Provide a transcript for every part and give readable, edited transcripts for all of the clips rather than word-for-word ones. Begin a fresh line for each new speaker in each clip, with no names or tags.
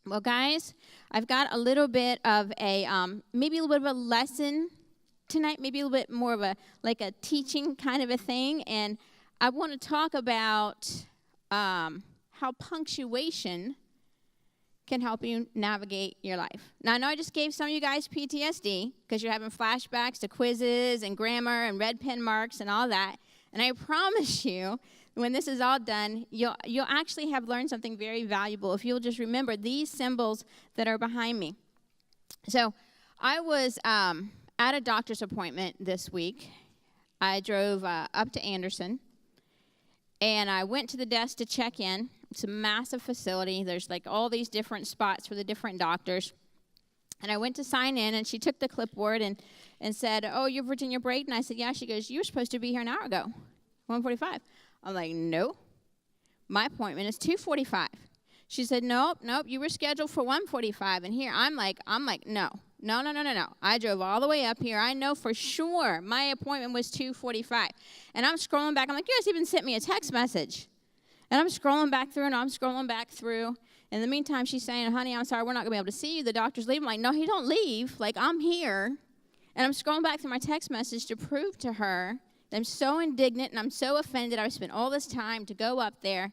Well, guys, I've got a little bit of a, maybe a little bit of a lesson tonight, maybe a little bit more of a, like a teaching kind of a thing. And I want to talk about how punctuation can help you navigate your life. Now, I know I just gave some of you guys PTSD because you're having flashbacks to quizzes and grammar and red pen marks and all that. And I promise you, when this is all done, you'll actually have learned something very valuable if you'll just remember these symbols that are behind me. So I was at a doctor's appointment this week. I drove up to Anderson, and I went to the desk to check in. It's a massive facility. There's like all these different spots for the different doctors. And I went to sign in, and she took the clipboard and said, "Oh, you're Virginia Braden?" I said, "Yeah." She goes, "You were supposed to be here an hour ago, 1:45. I'm like, "No, my appointment is 2:45. She said, nope, you were scheduled for 1:45. And here, I'm like, no. I drove all the way up here. I know for sure my appointment was 2:45. And I'm scrolling back. I'm like, you guys even sent me a text message. And I'm scrolling back through. In the meantime, she's saying, "Honey, I'm sorry, we're not going to be able to see you. The doctor's leaving." I'm like, "No, he don't leave. Like, I'm here." And I'm scrolling back through my text message to prove to her that I'm so indignant and I'm so offended. I spent all this time to go up there.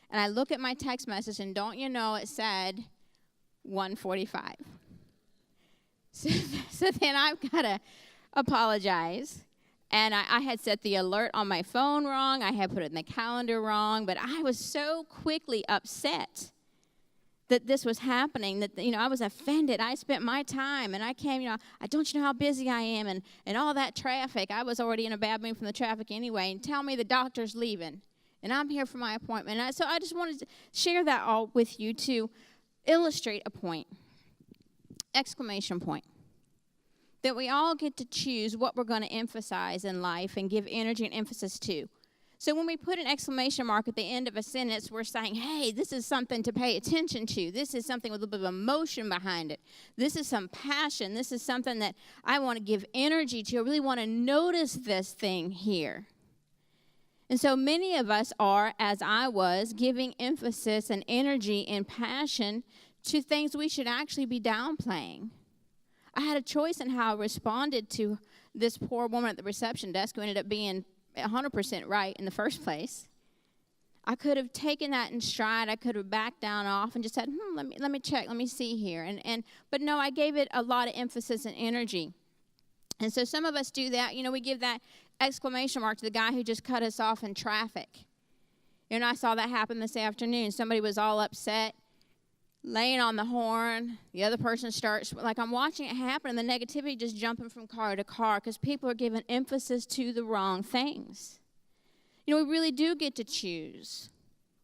And I look at my text message, and don't you know, it said 1:45. So then I've got to apologize. And I had set the alert on my phone wrong. I had put it in the calendar wrong. But I was so quickly upset that this was happening, that, I was offended. I spent my time, and I came, I don't you know how busy I am, and all that traffic. I was already in a bad mood from the traffic anyway, and tell me the doctor's leaving, and I'm here for my appointment. So I just wanted to share that all with you to illustrate a point, exclamation point, that we all get to choose what we're going to emphasize in life and give energy and emphasis to. So when we put an exclamation mark at the end of a sentence, we're saying, hey, this is something to pay attention to. This is something with a little bit of emotion behind it. This is some passion. This is something that I want to give energy to. I really want to notice this thing here. And so many of us are, as I was, giving emphasis and energy and passion to things we should actually be downplaying. I had a choice in how I responded to this poor woman at the reception desk who ended up being 100% right in the first place. I could have taken that in stride. I could have backed down off and just said, let me check, let me see here. But no, I gave it a lot of emphasis and energy. And so some of us do that. We give that exclamation mark to the guy who just cut us off in traffic. I saw that happen this afternoon. Somebody was all upset, laying on the horn. The other person starts, like I'm watching it happen, and the negativity just jumping from car to car because people are giving emphasis to the wrong things. We really do get to choose.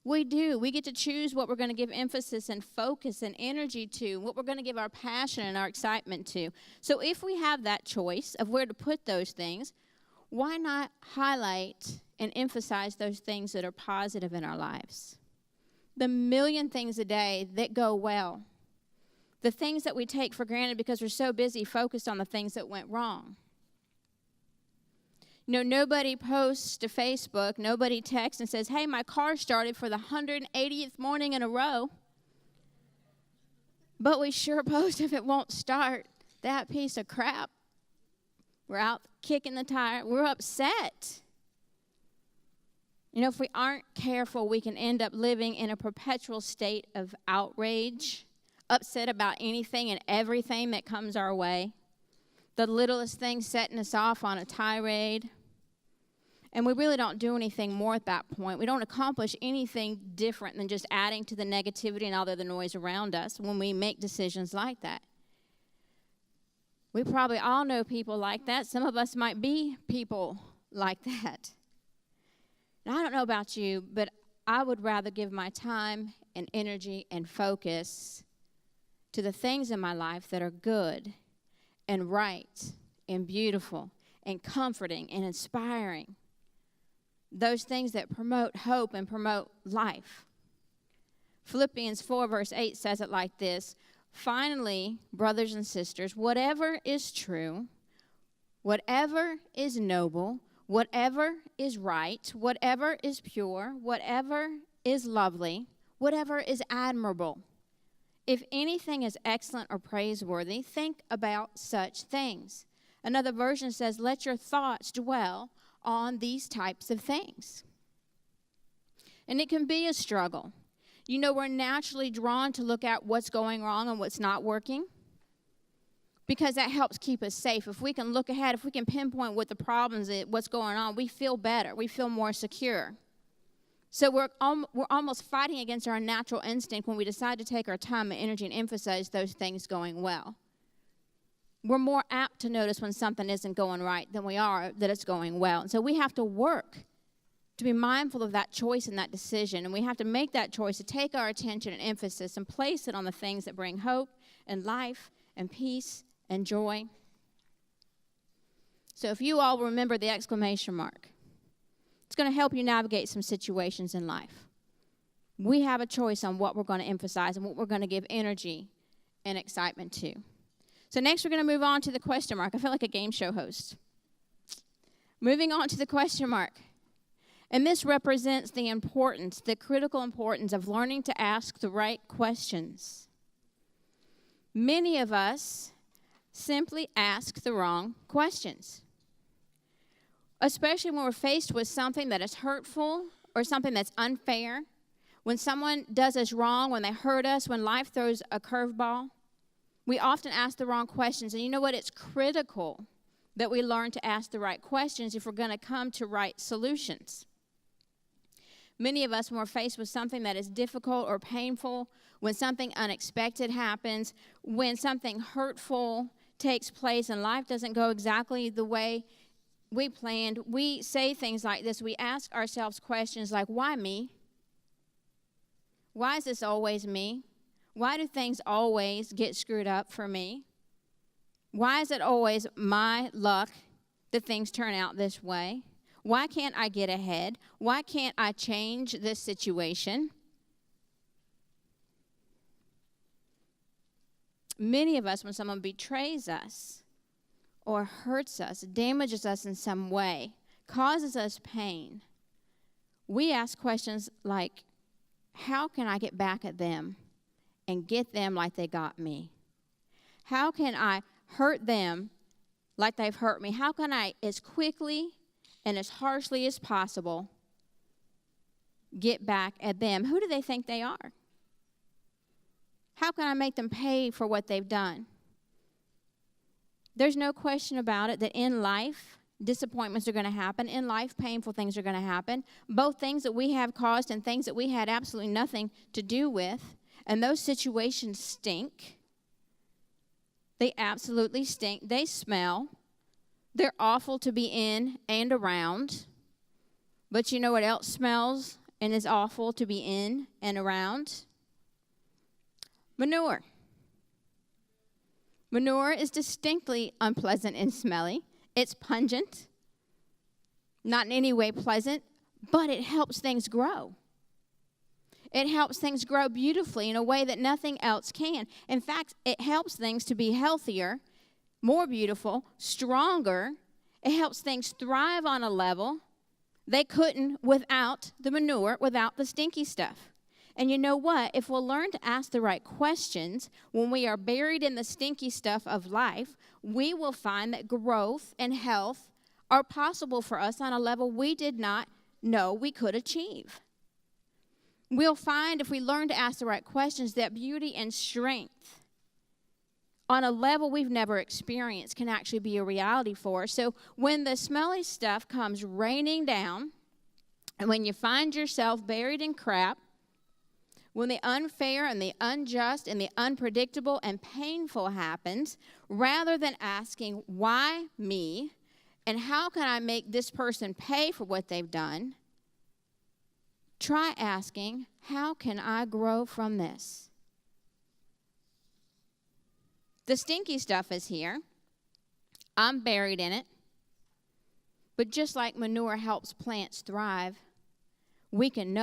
We do. We get to choose what we're going to give emphasis and focus and energy to, what we're going to give our passion and our excitement to. So if we have that choice of where to put those things, why not highlight and emphasize those things that are positive in our lives? The million things a day that go well. The things that we take for granted because we're so busy focused on the things that went wrong. Nobody posts to Facebook, nobody texts and says, hey, my car started for the 180th morning in a row. But we sure post if it won't start. That piece of crap. We're out kicking the tire. We're upset. If we aren't careful, we can end up living in a perpetual state of outrage, upset about anything and everything that comes our way. The littlest thing setting us off on a tirade. And we really don't do anything more at that point. We don't accomplish anything different than just adding to the negativity and all the other noise around us when we make decisions like that. We probably all know people like that. Some of us might be people like that. Now, I don't know about you, but I would rather give my time and energy and focus to the things in my life that are good and right and beautiful and comforting and inspiring. Those things that promote hope and promote life. Philippians 4 verse 8 says it like this: finally, brothers and sisters, whatever is true, whatever is noble, whatever is right, whatever is pure, whatever is lovely, whatever is admirable, If anything is excellent or praiseworthy, think about such things. Another version says, let your thoughts dwell on these types of things. And it can be a struggle. You know, we're naturally drawn to look at what's going wrong and what's not working, because that helps keep us safe. If we can look ahead, if we can pinpoint what the problems is, what's going on, we feel better. We feel more secure. So we're almost fighting against our natural instinct when we decide to take our time and energy and emphasize those things going well. We're more apt to notice when something isn't going right than we are that it's going well. And so we have to work to be mindful of that choice and that decision. And we have to make that choice to take our attention and emphasis and place it on the things that bring hope and life and peace and joy. So if you all remember the exclamation mark, it's going to help you navigate some situations in life. We have a choice on what we're going to emphasize and what we're going to give energy and excitement to. So next we're going to move on to the question mark. I feel like a game show host. Moving on to the question mark. And this represents the importance, the critical importance of learning to ask the right questions. Many of us simply ask the wrong questions, especially when we're faced with something that is hurtful or something that's unfair. When someone does us wrong, when they hurt us, when life throws a curveball, we often ask the wrong questions. And you know what? It's critical that we learn to ask the right questions if we're going to come to right solutions. Many of us, when we're faced with something that is difficult or painful, when something unexpected happens, when something hurtful takes place and life doesn't go exactly the way we planned, we say things like this. We ask ourselves questions like, why me? Why is this always me? Why do things always get screwed up for me? Why is it always my luck that things turn out this way? Why can't I get ahead? Why can't I change this situation? Many of us, when someone betrays us or hurts us, damages us in some way, causes us pain, we ask questions like, how can I get back at them and get them like they got me? How can I hurt them like they've hurt me? How can I, as quickly and as harshly as possible, get back at them? Who do they think they are? How can I make them pay for what they've done? There's no question about it that in life, disappointments are going to happen. In life, painful things are going to happen. Both things that we have caused and things that we had absolutely nothing to do with. And those situations stink. They absolutely stink. They smell. They're awful to be in and around. But you know what else smells and is awful to be in and around? Manure. Manure is distinctly unpleasant and smelly. It's pungent, not in any way pleasant, but it helps things grow. It helps things grow beautifully in a way that nothing else can. In fact, it helps things to be healthier, more beautiful, stronger. It helps things thrive on a level they couldn't without the manure, without the stinky stuff. And you know what? If we'll learn to ask the right questions when we are buried in the stinky stuff of life, we will find that growth and health are possible for us on a level we did not know we could achieve. We'll find, if we learn to ask the right questions, that beauty and strength on a level we've never experienced can actually be a reality for us. So when the smelly stuff comes raining down, and when you find yourself buried in crap, when the unfair and the unjust and the unpredictable and painful happens, rather than asking, why me, and how can I make this person pay for what they've done, try asking, how can I grow from this? The stinky stuff is here. I'm buried in it. But just like manure helps plants thrive, we can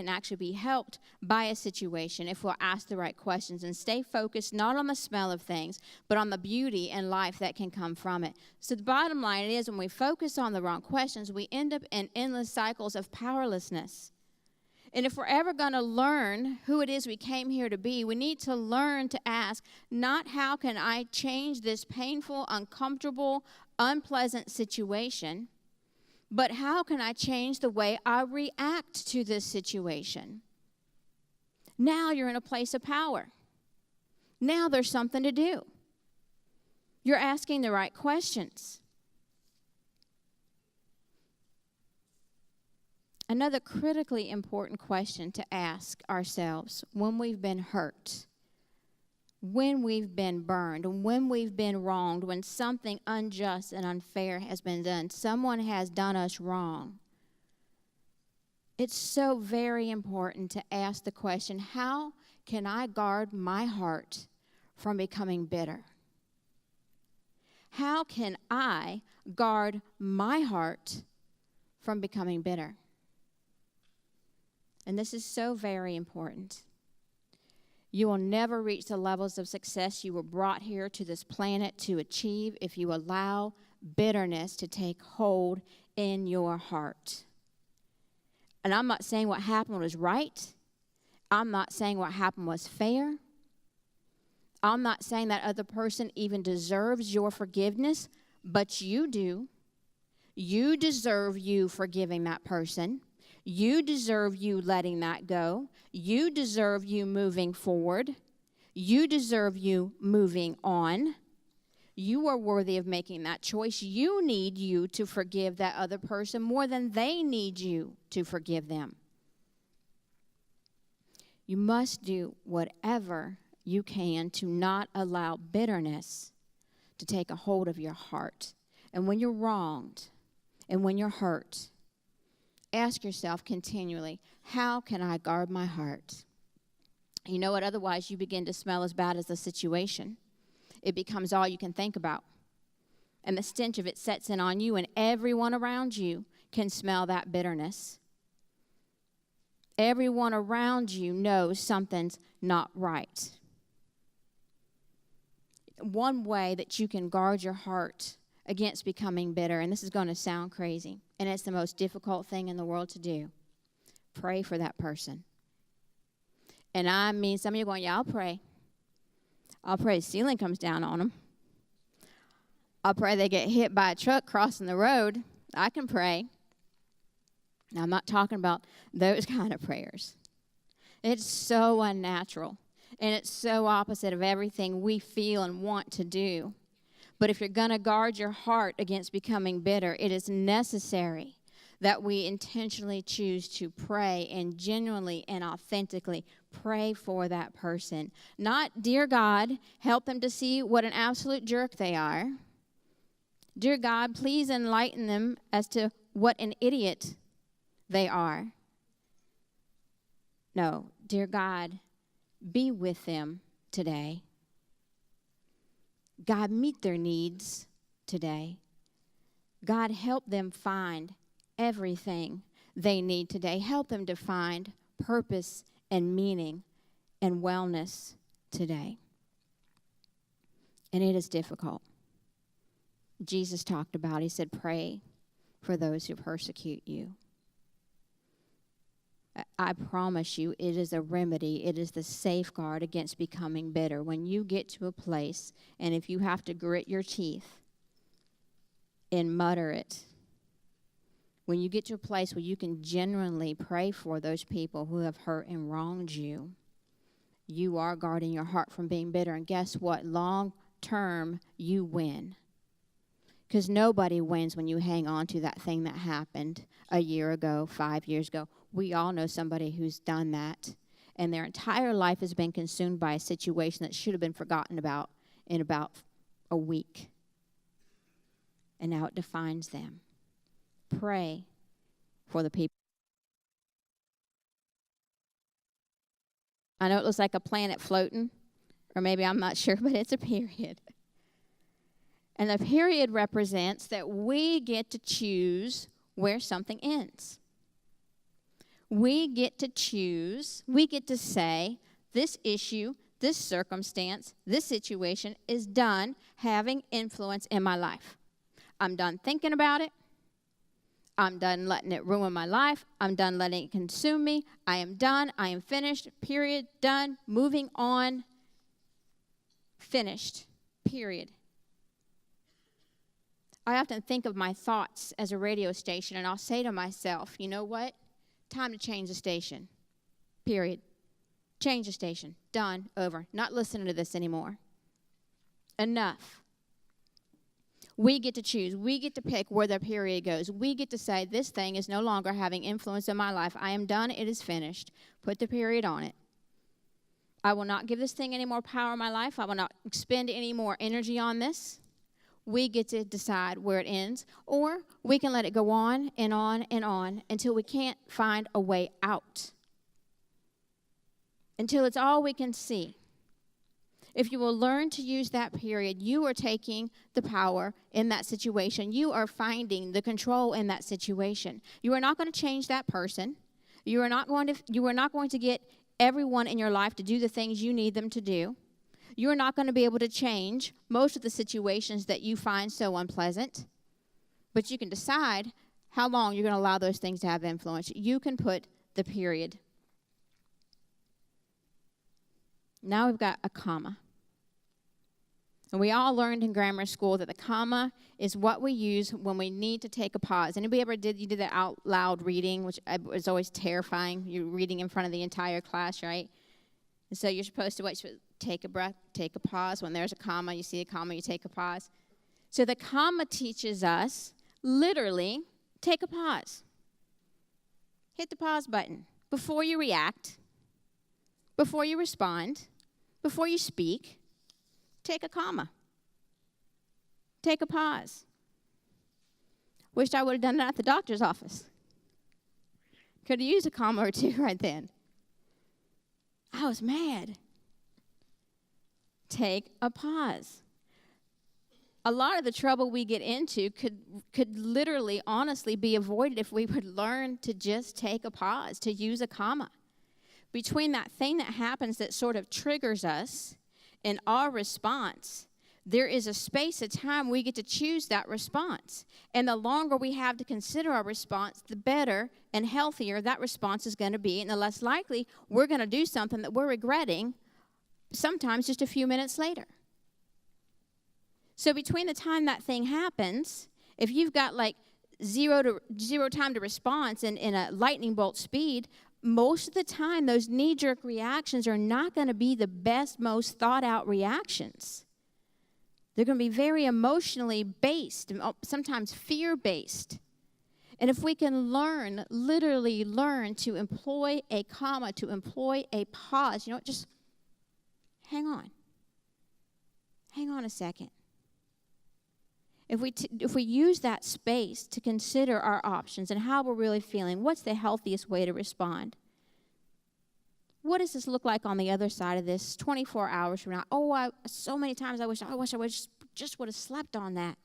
actually be helped by a situation if we'll ask the right questions and stay focused not on the smell of things, but on the beauty and life that can come from it. So the bottom line is, when we focus on the wrong questions, we end up in endless cycles of powerlessness. And if we're ever going to learn who it is we came here to be, we need to learn to ask, not how can I change this painful, uncomfortable, unpleasant situation, but how can I change the way I react to this situation? Now you're in a place of power. Now there's something to do. You're asking the right questions. Another critically important question to ask ourselves when we've been hurt, when we've been burned, when we've been wronged, when something unjust and unfair has been done, someone has done us wrong. It's so very important to ask the question, how can I guard my heart from becoming bitter? How can I guard my heart from becoming bitter? And this is so very important. You will never reach the levels of success you were brought here to this planet to achieve if you allow bitterness to take hold in your heart. And I'm not saying what happened was right. I'm not saying what happened was fair. I'm not saying that other person even deserves your forgiveness, but you do. You deserve you forgiving that person. You deserve you letting that go. You deserve you moving forward. You deserve you moving on. You are worthy of making that choice. You need you to forgive that other person more than they need you to forgive them. You must do whatever you can to not allow bitterness to take a hold of your heart. And when you're wronged and when you're hurt, ask yourself continually, how can I guard my heart? You know what? Otherwise, you begin to smell as bad as the situation. It becomes all you can think about. And the stench of it sets in on you, and everyone around you can smell that bitterness. Everyone around you knows something's not right. One way that you can guard your heart against becoming bitter, and this is going to sound crazy, and it's the most difficult thing in the world to do. Pray for that person. And I mean, some of you are going, yeah, I'll pray. I'll pray the ceiling comes down on them. I'll pray they get hit by a truck crossing the road. I can pray. Now, I'm not talking about those kind of prayers. It's so unnatural, and it's so opposite of everything we feel and want to do. But if you're going to guard your heart against becoming bitter, it is necessary that we intentionally choose to pray and genuinely and authentically pray for that person. Not, dear God, help them to see what an absolute jerk they are. Dear God, please enlighten them as to what an idiot they are. No, dear God, be with them today. God, meet their needs today. God, help them find everything they need today. Help them to find purpose and meaning and wellness today. And it is difficult. Jesus talked about, he said, pray for those who persecute you. I promise you, it is a remedy. It is the safeguard against becoming bitter. When you get to a place, and if you have to grit your teeth and mutter it, when you get to a place where you can genuinely pray for those people who have hurt and wronged you, you are guarding your heart from being bitter. And guess what? Long term, you win. Because nobody wins when you hang on to that thing that happened a year ago, 5 years ago. We all know somebody who's done that, and their entire life has been consumed by a situation that should have been forgotten about in about a week. And now it defines them. Pray for the people. I know it looks like a planet floating, or maybe I'm not sure, but it's a period. And the period represents that we get to choose where something ends. We get to choose, we get to say, this issue, this circumstance, this situation is done having influence in my life. I'm done thinking about it. I'm done letting it ruin my life. I'm done letting it consume me. I am done. I am finished. Period. Done. Moving on. Finished. Period. I often think of my thoughts as a radio station, and I'll say to myself, you know what? Time to change the station. Period. Change the station. Done. Over. Not listening to this anymore. Enough. We get to choose. We get to pick where the period goes. We get to say, this thing is no longer having influence in my life. I am done. It is finished. Put the period on it. I will not give this thing any more power in my life. I will not expend any more energy on this. We get to decide where it ends. Or we can let it go on and on and on until we can't find a way out. Until it's all we can see. If you will learn to use that period, you are taking the power in that situation. You are finding the control in that situation. You are not going to change that person. You are not going to get everyone in your life to do the things you need them to do. You are not going to be able to change most of the situations that you find so unpleasant. But you can decide how long you're going to allow those things to have influence. You can put the period. Now we've got a comma. And we all learned in grammar school that the comma is what we use when we need to take a pause. Anybody ever did that out loud reading, which was always terrifying. You're reading in front of the entire class, right? And so you're supposed to take a breath, take a pause. When there's a comma, you see a comma, you take a pause. So the comma teaches us, literally, take a pause. Hit the pause button before you react, before you respond, before you speak. Take a comma. Take a pause. Wished I would have done that at the doctor's office. Could have used a comma or two right then. I was mad. Take a pause. A lot of the trouble we get into could literally, honestly be avoided if we would learn to just take a pause, to use a comma. Between that thing that happens that sort of triggers us in our response, there is a space of time we get to choose that response. And the longer we have to consider our response, the better and healthier that response is going to be, and the less likely we're going to do something that we're regretting sometimes just a few minutes later. So between the time that thing happens, if you've got like zero time to response in a lightning bolt speed, most of the time, those knee-jerk reactions are not going to be the best, most thought-out reactions. They're going to be very emotionally based, and sometimes fear-based. And if we can literally learn to employ a comma, to employ a pause, just hang on. Hang on a second. If we use that space to consider our options and how we're really feeling, what's the healthiest way to respond? What does this look like on the other side of this 24 hours from now? So many times I wish I just would have slept on that.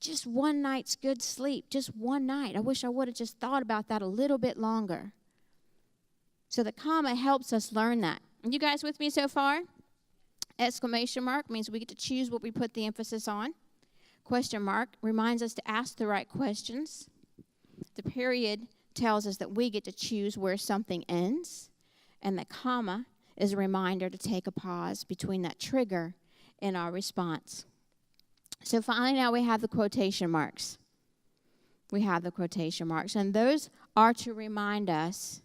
Just one night's good sleep, just one night. I wish I would have just thought about that a little bit longer. So the comma helps us learn that. Are you guys with me so far? Exclamation mark means we get to choose what we put the emphasis on. Question mark reminds us to ask the right questions. The period tells us that we get to choose where something ends. And the comma is a reminder to take a pause between that trigger and our response. So finally now we have the quotation marks. We have the quotation marks. And those are to remind us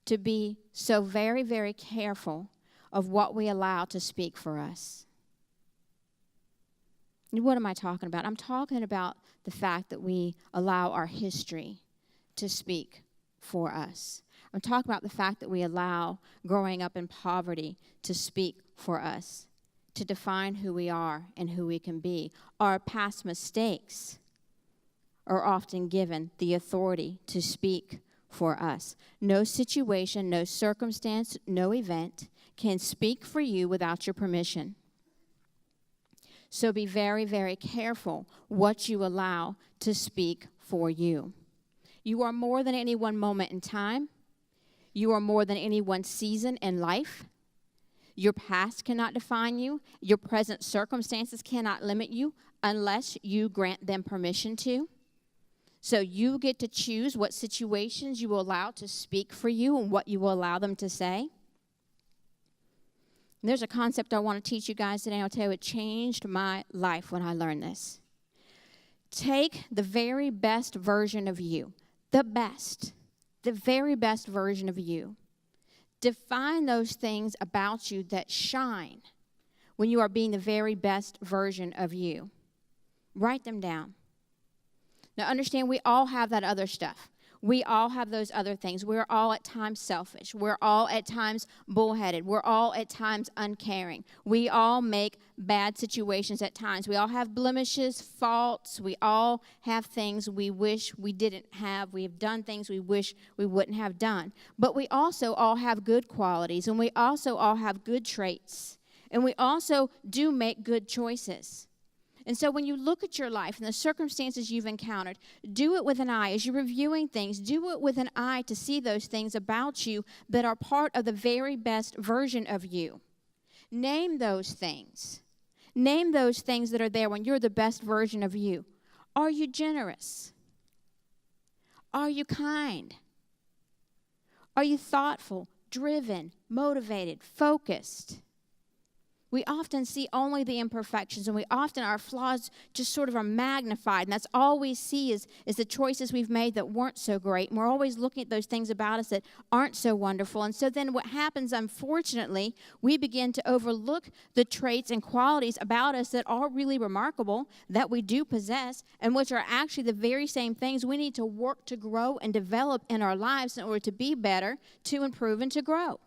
to be so very, very careful of what we allow to speak for us. What am I talking about? I'm talking about the fact that we allow our history to speak for us. I'm talking about the fact that we allow growing up in poverty to speak for us, to define who we are and who we can be. Our past mistakes are often given the authority to speak for us. No situation, no circumstance, no event can speak for you without your permission. So be very, very careful what you allow to speak for you. You are more than any one moment in time. You are more than any one season in life. Your past cannot define you. Your present circumstances cannot limit you unless you grant them permission to. So you get to choose what situations you will allow to speak for you and what you will allow them to say. And there's a concept I want to teach you guys today. I'll tell you, it changed my life when I learned this. Take the very best version of you, the very best version of you. Define those things about you that shine when you are being the very best version of you. Write them down. Now, understand, we all have that other stuff. We all have those other things. We're all at times selfish. We're all at times bullheaded. We're all at times uncaring. We all make bad situations at times. We all have blemishes, faults. We all have things we wish we didn't have. We have done things we wish we wouldn't have done. But we also all have good qualities, and we also all have good traits. And we also do make good choices. And so when you look at your life and the circumstances you've encountered, do it with an eye. As you're reviewing things, do it with an eye to see those things about you that are part of the very best version of you. Name those things. Name those things that are there when you're the best version of you. Are you generous? Are you kind? Are you thoughtful, driven, motivated, focused? We often see only the imperfections, and we often, our flaws just sort of are magnified, and that's all we see is the choices we've made that weren't so great, and we're always looking at those things about us that aren't so wonderful. And so then what happens, unfortunately, we begin to overlook the traits and qualities about us that are really remarkable, that we do possess, and which are actually the very same things we need to work to grow and develop in our lives in order to be better, to improve, and to grow.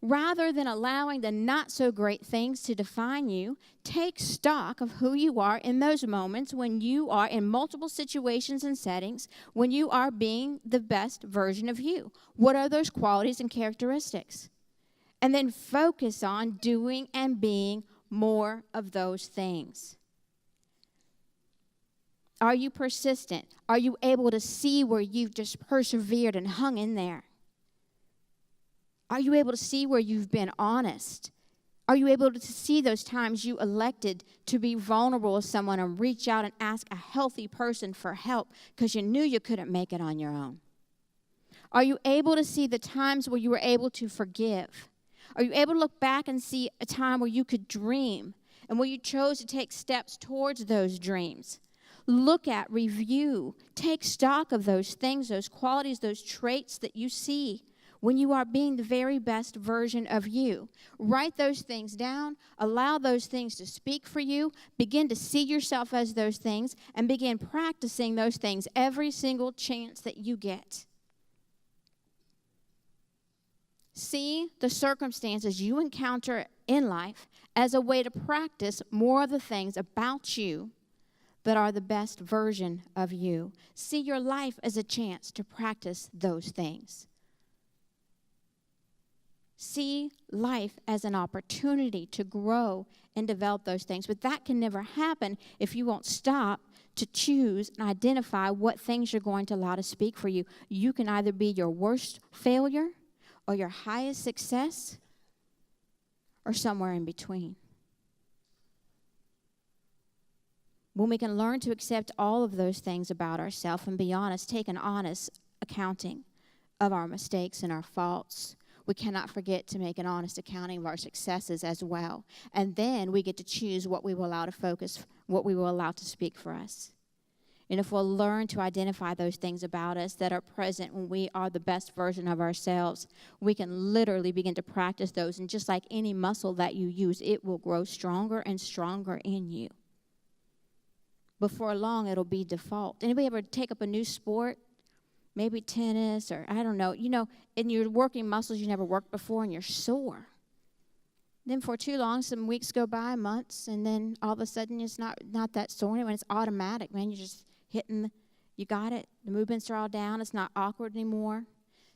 Rather than allowing the not-so-great things to define you, take stock of who you are in those moments when you are in multiple situations and settings, when you are being the best version of you. What are those qualities and characteristics? And then focus on doing and being more of those things. Are you persistent? Are you able to see where you've just persevered and hung in there? Are you able to see where you've been honest? Are you able to see those times you elected to be vulnerable with someone and reach out and ask a healthy person for help because you knew you couldn't make it on your own? Are you able to see the times where you were able to forgive? Are you able to look back and see a time where you could dream and where you chose to take steps towards those dreams? Look at, review, take stock of those things, those qualities, those traits that you see when you are being the very best version of you. Write those things down. Allow those things to speak for you. Begin to see yourself as those things and begin practicing those things every single chance that you get. See the circumstances you encounter in life as a way to practice more of the things about you that are the best version of you. See your life as a chance to practice those things. See life as an opportunity to grow and develop those things. But that can never happen if you won't stop to choose and identify what things you're going to allow to speak for you. You can either be your worst failure or your highest success or somewhere in between. When we can learn to accept all of those things about ourselves and be honest, take an honest accounting of our mistakes and our faults, we cannot forget to make an honest accounting of our successes as well. And then we get to choose what we will allow to focus, what we will allow to speak for us. And if we'll learn to identify those things about us that are present when we are the best version of ourselves, we can literally begin to practice those. And just like any muscle that you use, it will grow stronger and stronger in you. Before long, it'll be default. Anybody ever take up a new sport? Maybe tennis or I don't know. You know, in your working muscles you never worked before and you're sore. Then for too long, some weeks go by, months, and then all of a sudden it's not that sore anymore. It's automatic, man. You're just hitting, you got it. The movements are all down. It's not awkward anymore.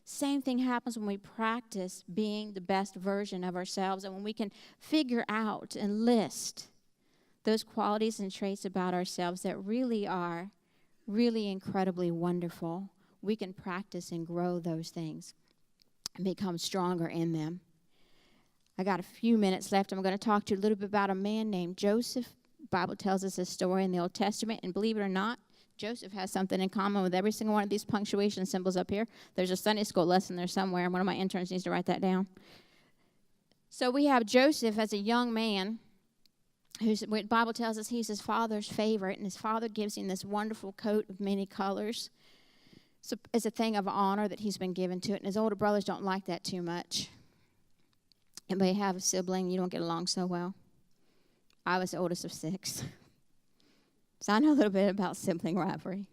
Same thing happens when we practice being the best version of ourselves and when we can figure out and list those qualities and traits about ourselves that really are really incredibly wonderful. We can practice and grow those things and become stronger in them. I got a few minutes left. I'm going to talk to you a little bit about a man named Joseph Bible tells us this story in the Old Testament, and believe it or not, Joseph has something in common with every single one of these punctuation symbols up here. There's a Sunday school lesson there somewhere, and one of my interns needs to write that down. So we have Joseph as a young man, who's, the Bible tells us he's his father's favorite, and his father gives him this wonderful coat of many colors. So it's a thing of honor that he's been given to it, and his older brothers don't like that too much. And they have a sibling, you don't get along so well. I was the oldest of 6. So I know a little bit about sibling rivalry.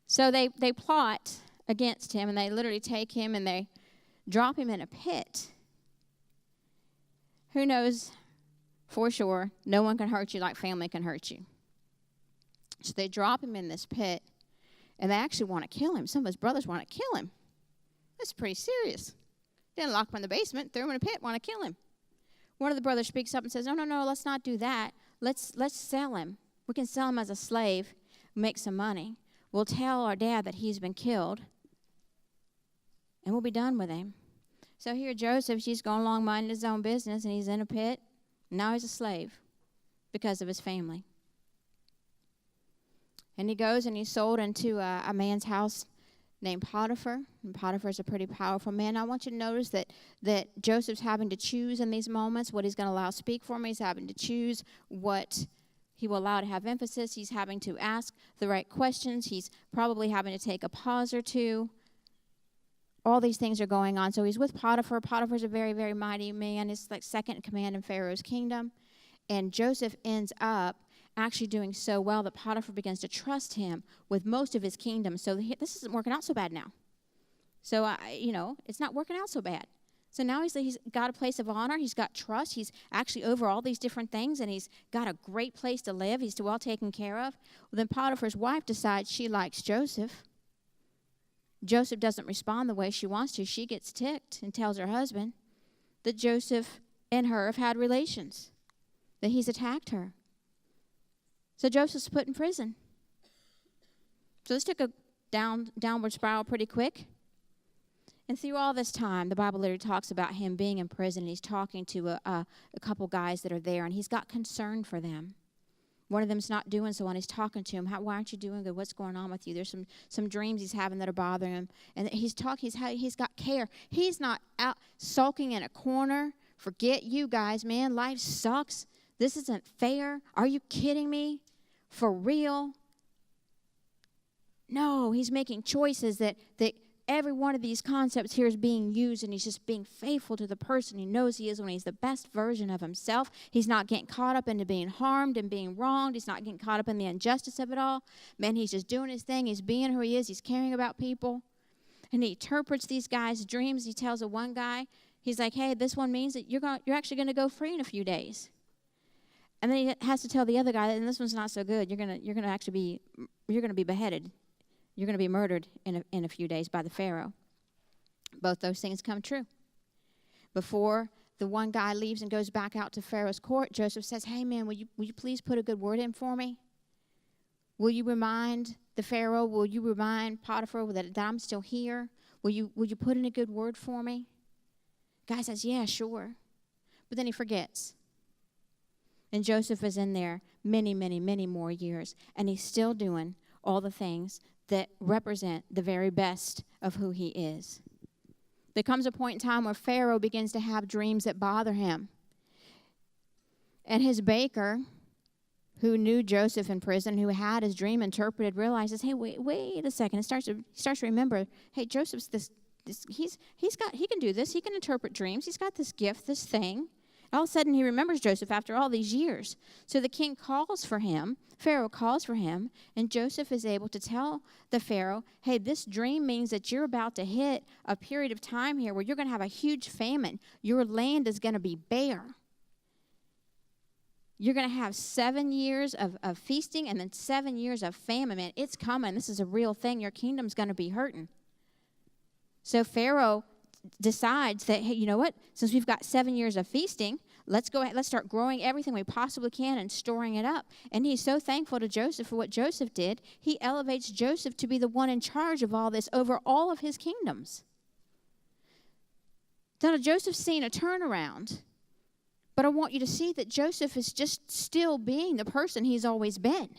So they plot against him, and they literally take him and they drop him in a pit. Who knows for sure no one can hurt you like family can hurt you. So they drop him in this pit, and they actually want to kill him. Some of his brothers want to kill him. That's pretty serious. Didn't lock him in the basement, threw him in a pit, want to kill him. One of the brothers speaks up and says, no, let's not do that. Let's sell him. We can sell him as a slave, make some money. We'll tell our dad that he's been killed, and we'll be done with him. So here Joseph, he's going along minding his own business, and he's in a pit. Now he's a slave because of his family. And he goes and he's sold into a man's house named Potiphar. And Potiphar's a pretty powerful man. I want you to notice that Joseph's having to choose in these moments what he's going to allow to speak for him. He's having to choose what he will allow to have emphasis. He's having to ask the right questions. He's probably having to take a pause or two. All these things are going on. So he's with Potiphar. Potiphar's a very, very mighty man. He's like second in command in Pharaoh's kingdom. And Joseph ends up actually doing so well that Potiphar begins to trust him with most of his kingdom. So this isn't working out so bad now. So, it's not working out so bad. So now he's got a place of honor. He's got trust. He's actually over all these different things, and he's got a great place to live. He's well taken care of. Well, then Potiphar's wife decides she likes Joseph. Joseph doesn't respond the way she wants to. She gets ticked and tells her husband that Joseph and her have had relations, that he's attacked her. So Joseph's put in prison. So this took a downward spiral pretty quick. And through all this time, the Bible literally talks about him being in prison. And he's talking to a couple guys that are there, and he's got concern for them. One of them's not doing so, and he's talking to him. Why aren't you doing good? What's going on with you? There's some dreams he's having that are bothering him. And he's got care. He's not out sulking in a corner. Forget you guys, man. Life sucks. This isn't fair. Are you kidding me? For real? No, he's making choices that every one of these concepts here is being used, and he's just being faithful to the person he knows he is when he's the best version of himself. He's not getting caught up into being harmed and being wronged. He's not getting caught up in the injustice of it all. Man, he's just doing his thing. He's being who he is. He's caring about people. And he interprets these guys' dreams. He tells the one guy, he's like, hey, this one means that you're actually going to go free in a few days. And then he has to tell the other guy, and this one's not so good. You're going to be beheaded. You're going to be murdered in a few days by the Pharaoh. Both those things come true. Before the one guy leaves and goes back out to Pharaoh's court, Joseph says, hey, man, will you please put a good word in for me? Will you remind the Pharaoh, will you remind Potiphar that I'm still here? Will you put in a good word for me? Guy says, yeah, sure. But then he forgets. And Joseph is in there many, many, many more years, and he's still doing all the things that represent the very best of who he is. There comes a point in time where Pharaoh begins to have dreams that bother him. And his baker, who knew Joseph in prison, who had his dream interpreted, realizes, hey, wait a second. He starts to remember, hey, Joseph's he can do this. He can interpret dreams. He's got this gift, this thing. All of a sudden, he remembers Joseph after all these years. So the king calls for him. Pharaoh calls for him. And Joseph is able to tell the Pharaoh, hey, this dream means that you're about to hit a period of time here where you're going to have a huge famine. Your land is going to be bare. You're going to have 7 years of feasting and then 7 years of famine. Man, it's coming. This is a real thing. Your kingdom's going to be hurting. So decides that, hey, you know what? Since we've got 7 years of feasting, let's go ahead, let's start growing everything we possibly can and storing it up. And he's so thankful to Joseph for what Joseph did. He elevates Joseph to be the one in charge of all this over all of his kingdoms. So now Joseph's seen a turnaround. But I want you to see that Joseph is just still being the person he's always been.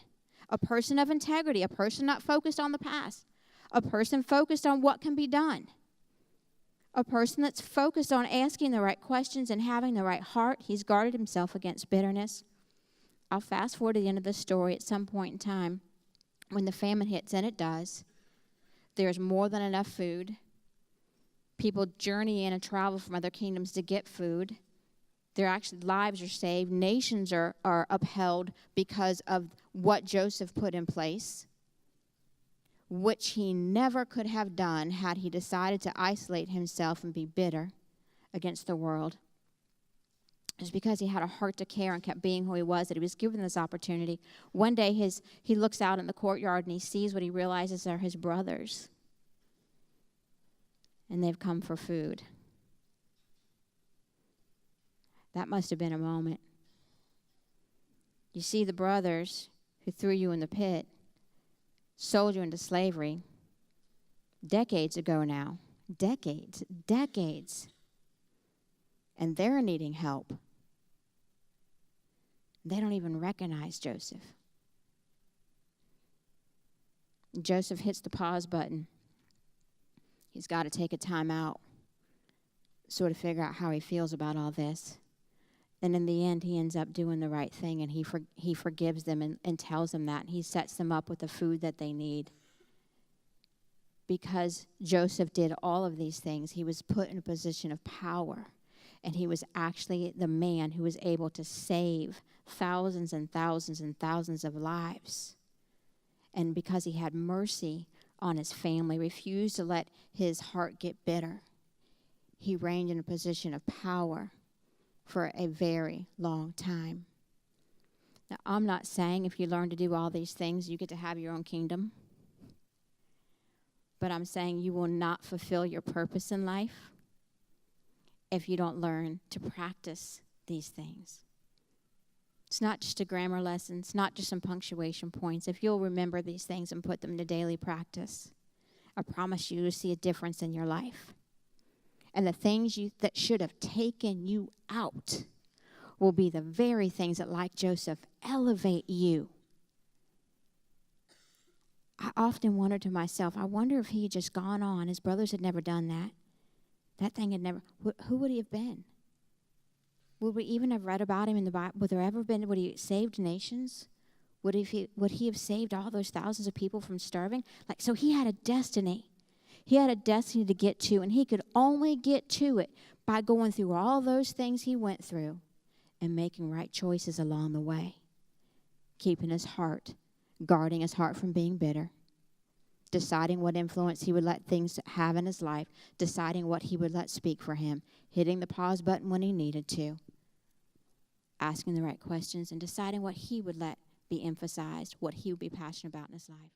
A person of integrity, a person not focused on the past, a person focused on what can be done, a person that's focused on asking the right questions and having the right heart. He's guarded himself against bitterness. I'll fast forward to the end of the story. At some point in time, when the famine hits, and it does, there's more than enough food. People journey in and travel from other kingdoms to get food. Their actually lives are saved. Nations are upheld because of what Joseph put in place, which he never could have done had he decided to isolate himself and be bitter against the world. It's because he had a heart to care and kept being who he was that he was given this opportunity. One day he looks out in the courtyard and he sees what he realizes are his brothers. And they've come for food. That must have been a moment. You see, the brothers who threw you in the pit sold you into slavery decades ago now. Decades. And they're needing help. They don't even recognize Joseph. Joseph hits the pause button. He's got to take a time out, sort of figure out how he feels about all this. And in the end, he ends up doing the right thing, and he forgives them and tells them that. And he sets them up with the food that they need. Because Joseph did all of these things, he was put in a position of power. And he was actually the man who was able to save thousands and thousands and thousands of lives. And because he had mercy on his family, refused to let his heart get bitter, he reigned in a position of power for a very long time. Now, I'm not saying if you learn to do all these things, you get to have your own kingdom. But I'm saying you will not fulfill your purpose in life if you don't learn to practice these things. It's not just a grammar lesson. It's not just some punctuation points. If you'll remember these things and put them into daily practice, I promise you to see a difference in your life. And the things that should have taken you out will be the very things that, like Joseph, elevate you. I often wonder to myself, I wonder if he had just gone on. His brothers had never done that. That thing had never, who would he have been? Would we even have read about him in the Bible? Would there ever been, would he have saved nations? Would he have saved all those thousands of people from starving? So he had a destiny. He had a destiny to get to, and he could only get to it by going through all those things he went through and making right choices along the way, keeping his heart, guarding his heart from being bitter, deciding what influence he would let things have in his life, deciding what he would let speak for him, hitting the pause button when he needed to, asking the right questions, and deciding what he would let be emphasized, what he would be passionate about in his life.